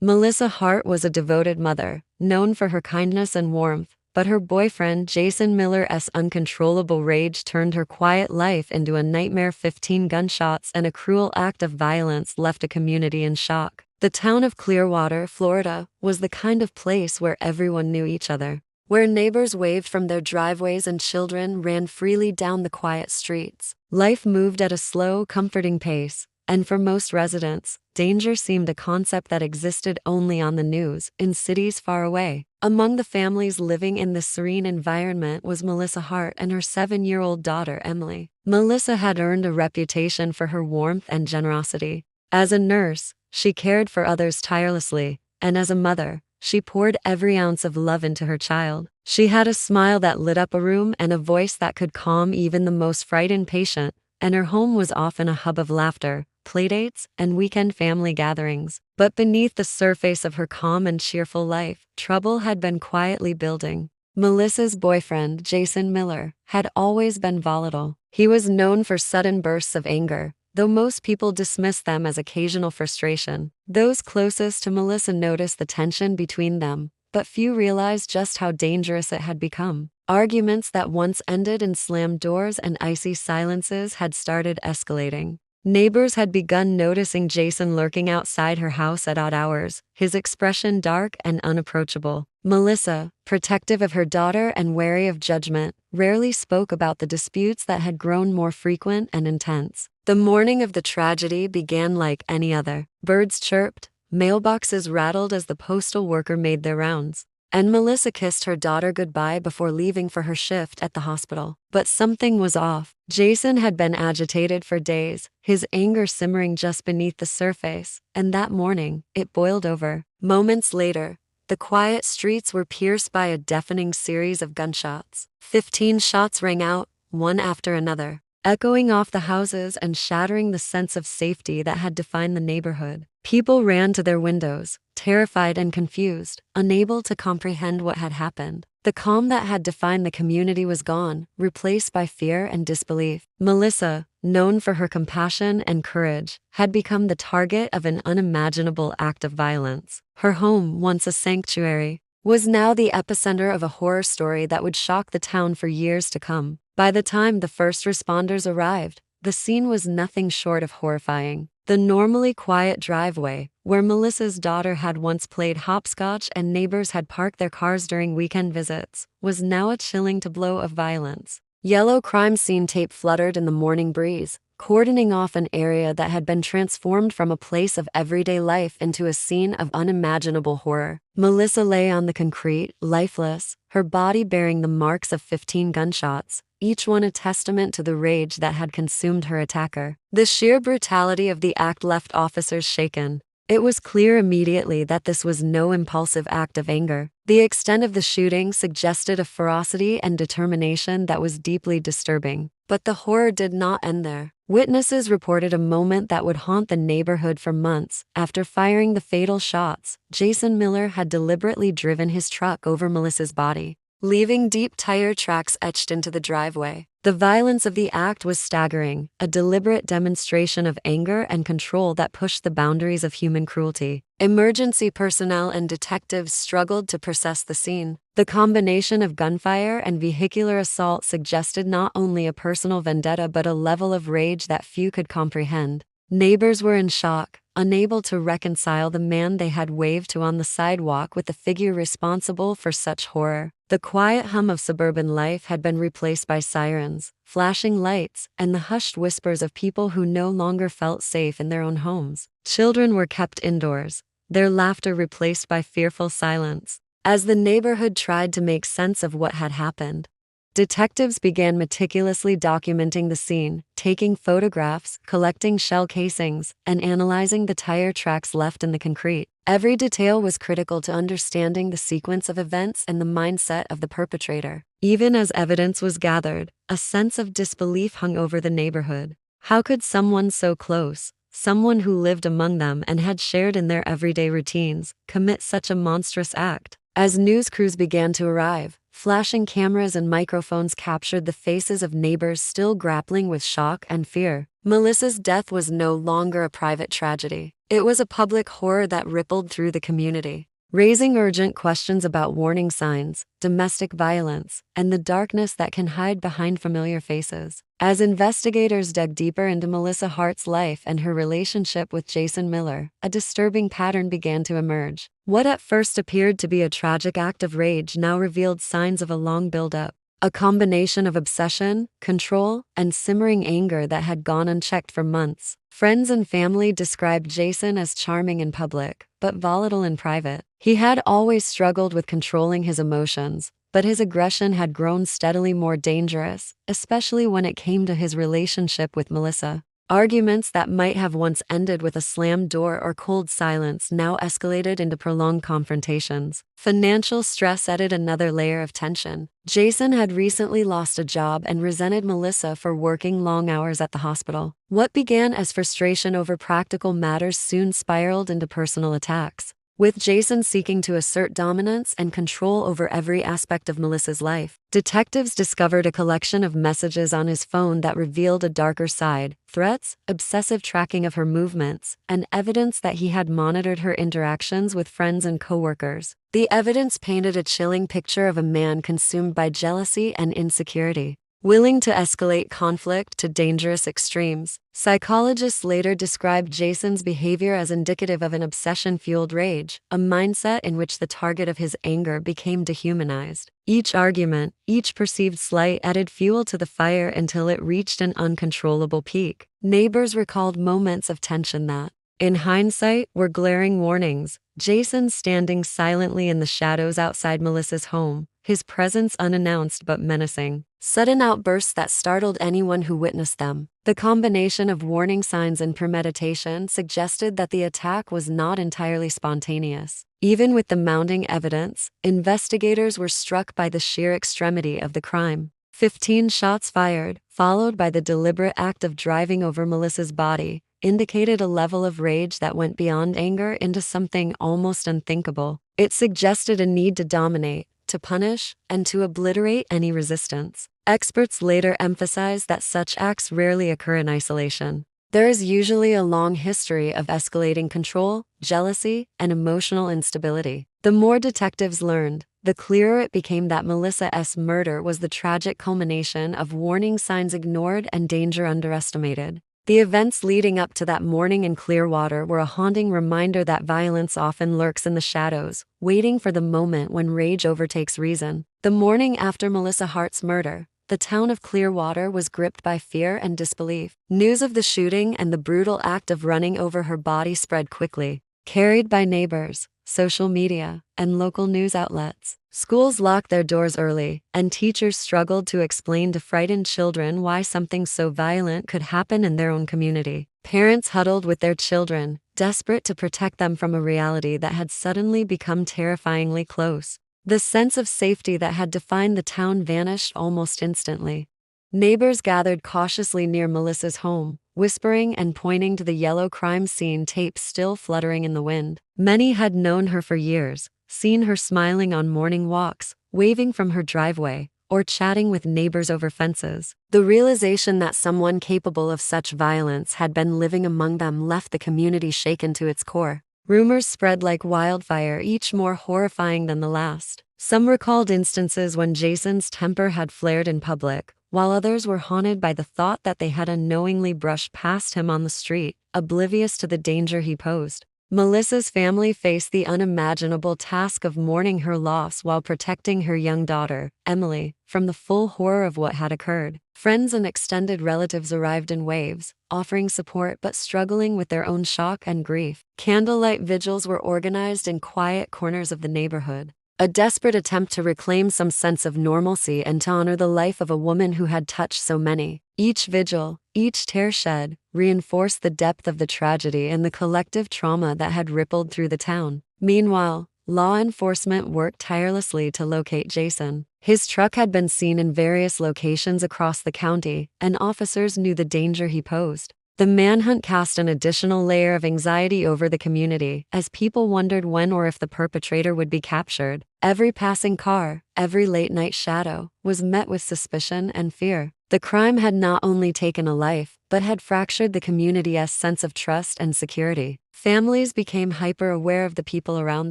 Melissa Hart was a devoted mother, known for her kindness and warmth, but her boyfriend Jason Miller's uncontrollable rage turned her quiet life into a nightmare. 15 gunshots and a cruel act of violence left a community in shock. The town of Clearwater, Florida, was the kind of place where everyone knew each other, where neighbors waved from their driveways and children ran freely down the quiet streets. Life moved at a slow, comforting pace, and for most residents, danger seemed a concept that existed only on the news, in cities far away. Among the families living in this serene environment was Melissa Hart and her 7-year-old daughter Emily. Melissa had earned a reputation for her warmth and generosity. As a nurse, she cared for others tirelessly, and as a mother, she poured every ounce of love into her child. She had a smile that lit up a room and a voice that could calm even the most frightened patient, and her home was often a hub of laughter, playdates, and weekend family gatherings. But beneath the surface of her calm and cheerful life, trouble had been quietly building. Melissa's boyfriend, Jason Miller, had always been volatile. He was known for sudden bursts of anger, though most people dismissed them as occasional frustration. Those closest to Melissa noticed the tension between them, but few realized just how dangerous it had become. Arguments that once ended in slammed doors and icy silences had started escalating. Neighbors had begun noticing Jason lurking outside her house at odd hours, his expression dark and unapproachable. Melissa, protective of her daughter and wary of judgment, rarely spoke about the disputes that had grown more frequent and intense. The morning of the tragedy began like any other. Birds chirped, mailboxes rattled as the postal worker made their rounds, and Melissa kissed her daughter goodbye before leaving for her shift at the hospital. But something was off. Jason had been agitated for days, his anger simmering just beneath the surface, and that morning, it boiled over. Moments later, the quiet streets were pierced by a deafening series of gunshots. 15 shots rang out, one after another, echoing off the houses and shattering the sense of safety that had defined the neighborhood. People ran to their windows, terrified and confused, unable to comprehend what had happened. The calm that had defined the community was gone, replaced by fear and disbelief. Melissa, known for her compassion and courage, had become the target of an unimaginable act of violence. Her home, once a sanctuary, was now the epicenter of a horror story that would shock the town for years to come. By the time the first responders arrived, the scene was nothing short of horrifying. The normally quiet driveway, where Melissa's daughter had once played hopscotch and neighbors had parked their cars during weekend visits, was now a chilling tableau of violence. Yellow crime scene tape fluttered in the morning breeze, cordoning off an area that had been transformed from a place of everyday life into a scene of unimaginable horror. Melissa lay on the concrete, lifeless, her body bearing the marks of 15 gunshots, each one a testament to the rage that had consumed her attacker. The sheer brutality of the act left officers shaken. It was clear immediately that this was no impulsive act of anger. The extent of the shooting suggested a ferocity and determination that was deeply disturbing. But the horror did not end there. Witnesses reported a moment that would haunt the neighborhood for months. After firing the fatal shots, Jason Miller had deliberately driven his truck over Melissa's body, leaving deep tire tracks etched into the driveway. The violence of the act was staggering, a deliberate demonstration of anger and control that pushed the boundaries of human cruelty. Emergency personnel and detectives struggled to process the scene. The combination of gunfire and vehicular assault suggested not only a personal vendetta but a level of rage that few could comprehend. Neighbors were in shock, unable to reconcile the man they had waved to on the sidewalk with the figure responsible for such horror. The quiet hum of suburban life had been replaced by sirens, flashing lights, and the hushed whispers of people who no longer felt safe in their own homes. Children were kept indoors, their laughter replaced by fearful silence. As the neighborhood tried to make sense of what had happened, detectives began meticulously documenting the scene, taking photographs, collecting shell casings, and analyzing the tire tracks left in the concrete. Every detail was critical to understanding the sequence of events and the mindset of the perpetrator. Even as evidence was gathered, a sense of disbelief hung over the neighborhood. How could someone so close, someone who lived among them and had shared in their everyday routines, commit such a monstrous act? As news crews began to arrive, Flashing cameras and microphones captured the faces of neighbors still grappling with shock and fear. Melissa's death was no longer a private tragedy. It was a public horror that rippled through the community, raising urgent questions about warning signs, domestic violence, and the darkness that can hide behind familiar faces. As investigators dug deeper into Melissa Hart's life and her relationship with Jason Miller, a disturbing pattern began to emerge. What at first appeared to be a tragic act of rage now revealed signs of a long buildup. A combination of obsession, control, and simmering anger that had gone unchecked for months. Friends and family described Jason as charming in public, but volatile in private. He had always struggled with controlling his emotions, but his aggression had grown steadily more dangerous, especially when it came to his relationship with Melissa. Arguments that might have once ended with a slammed door or cold silence now escalated into prolonged confrontations. Financial stress added another layer of tension. Jason had recently lost a job and resented Melissa for working long hours at the hospital. What began as frustration over practical matters soon spiraled into personal attacks, with Jason seeking to assert dominance and control over every aspect of Melissa's life. Detectives discovered a collection of messages on his phone that revealed a darker side: threats, obsessive tracking of her movements, and evidence that he had monitored her interactions with friends and coworkers. The evidence painted a chilling picture of a man consumed by jealousy and insecurity, willing to escalate conflict to dangerous extremes. Psychologists later described Jason's behavior as indicative of an obsession-fueled rage, a mindset in which the target of his anger became dehumanized. Each argument, each perceived slight added fuel to the fire until it reached an uncontrollable peak. Neighbors recalled moments of tension that, in hindsight, were glaring warnings. Jason standing silently in the shadows outside Melissa's home, his presence unannounced but menacing. Sudden outbursts that startled anyone who witnessed them. The combination of warning signs and premeditation suggested that the attack was not entirely spontaneous. Even with the mounting evidence, investigators were struck by the sheer extremity of the crime. 15 shots fired, followed by the deliberate act of driving over Melissa's body, indicated a level of rage that went beyond anger into something almost unthinkable. It suggested a need to dominate, to punish, and to obliterate any resistance. Experts later emphasized that such acts rarely occur in isolation. There is usually a long history of escalating control, jealousy, and emotional instability. The more detectives learned, the clearer it became that Melissa's murder was the tragic culmination of warning signs ignored and danger underestimated. The events leading up to that morning in Clearwater were a haunting reminder that violence often lurks in the shadows, waiting for the moment when rage overtakes reason. The morning after Melissa Hart's murder, the town of Clearwater was gripped by fear and disbelief. News of the shooting and the brutal act of running over her body spread quickly, carried by neighbors, social media, and local news outlets. Schools locked their doors early, and teachers struggled to explain to frightened children why something so violent could happen in their own community. Parents huddled with their children, desperate to protect them from a reality that had suddenly become terrifyingly close. The sense of safety that had defined the town vanished almost instantly. Neighbors gathered cautiously near Melissa's home, whispering and pointing to the yellow crime scene tape still fluttering in the wind. Many had known her for years, seen her smiling on morning walks, waving from her driveway, or chatting with neighbors over fences. The realization that someone capable of such violence had been living among them left the community shaken to its core. Rumors spread like wildfire, each more horrifying than the last. Some recalled instances when Jason's temper had flared in public, while others were haunted by the thought that they had unknowingly brushed past him on the street, oblivious to the danger he posed. Melissa's family faced the unimaginable task of mourning her loss while protecting her young daughter, Emily, from the full horror of what had occurred. Friends and extended relatives arrived in waves, offering support but struggling with their own shock and grief. Candlelight vigils were organized in quiet corners of the neighborhood, a desperate attempt to reclaim some sense of normalcy and to honor the life of a woman who had touched so many. Each vigil, each tear shed, reinforced the depth of the tragedy and the collective trauma that had rippled through the town. Meanwhile, law enforcement worked tirelessly to locate Jason. His truck had been seen in various locations across the county, and officers knew the danger he posed. The manhunt cast an additional layer of anxiety over the community as people wondered when or if the perpetrator would be captured. Every passing car, every late-night shadow, was met with suspicion and fear. The crime had not only taken a life, but had fractured the community's sense of trust and security. Families became hyper-aware of the people around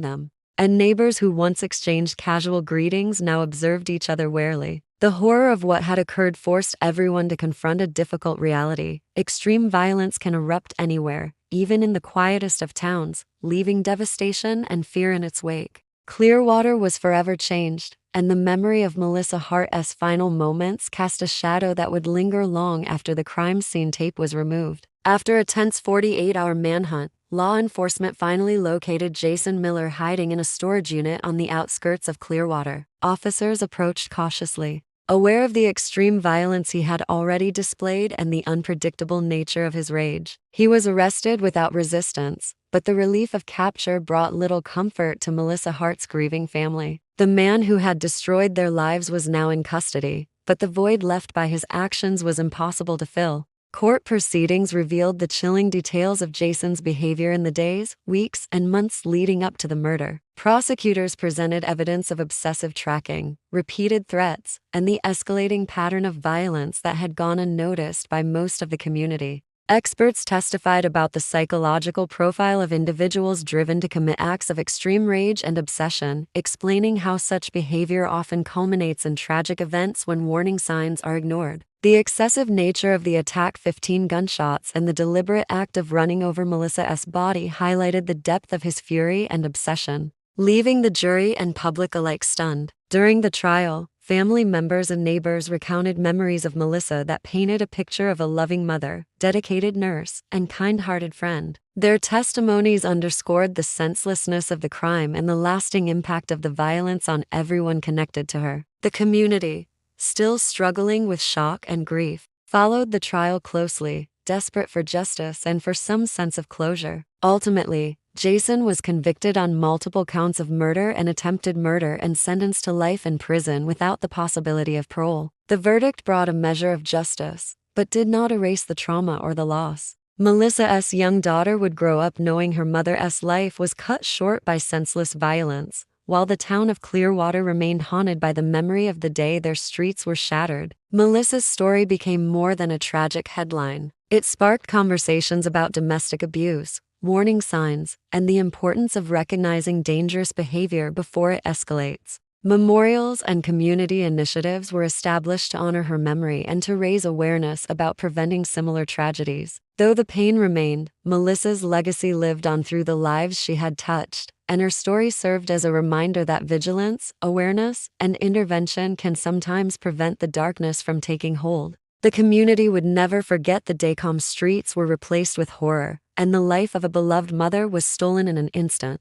them, and neighbors who once exchanged casual greetings now observed each other warily. The horror of what had occurred forced everyone to confront a difficult reality. Extreme violence can erupt anywhere, even in the quietest of towns, leaving devastation and fear in its wake. Clearwater was forever changed, and the memory of Melissa Hart's final moments cast a shadow that would linger long after the crime scene tape was removed. After a tense 48-hour manhunt, law enforcement finally located Jason Miller hiding in a storage unit on the outskirts of Clearwater. Officers approached cautiously, aware of the extreme violence he had already displayed and the unpredictable nature of his rage. He was arrested without resistance, but the relief of capture brought little comfort to Melissa Hart's grieving family. The man who had destroyed their lives was now in custody, but the void left by his actions was impossible to fill. Court proceedings revealed the chilling details of Jason's behavior in the days, weeks, and months leading up to the murder. Prosecutors presented evidence of obsessive tracking, repeated threats, and the escalating pattern of violence that had gone unnoticed by most of the community. Experts testified about the psychological profile of individuals driven to commit acts of extreme rage and obsession, explaining how such behavior often culminates in tragic events when warning signs are ignored. The excessive nature of the attack, 15 gunshots, and the deliberate act of running over Melissa's body highlighted the depth of his fury and obsession, leaving the jury and public alike stunned. During the trial, family members and neighbors recounted memories of Melissa that painted a picture of a loving mother, dedicated nurse, and kind-hearted friend. Their testimonies underscored the senselessness of the crime and the lasting impact of the violence on everyone connected to her. The community, still struggling with shock and grief, followed the trial closely, desperate for justice and for some sense of closure. Ultimately, Jason was convicted on multiple counts of murder and attempted murder and sentenced to life in prison without the possibility of parole. The verdict brought a measure of justice, but did not erase the trauma or the loss. Melissa's young daughter would grow up knowing her mother's life was cut short by senseless violence, while the town of Clearwater remained haunted by the memory of the day their streets were shattered. Melissa's story became more than a tragic headline. It sparked conversations about domestic abuse, warning signs, and the importance of recognizing dangerous behavior before it escalates. Memorials and community initiatives were established to honor her memory and to raise awareness about preventing similar tragedies. Though the pain remained, Melissa's legacy lived on through the lives she had touched, and her story served as a reminder that vigilance, awareness, and intervention can sometimes prevent the darkness from taking hold. The community would never forget the day calm streets were replaced with horror, and the life of a beloved mother was stolen in an instant.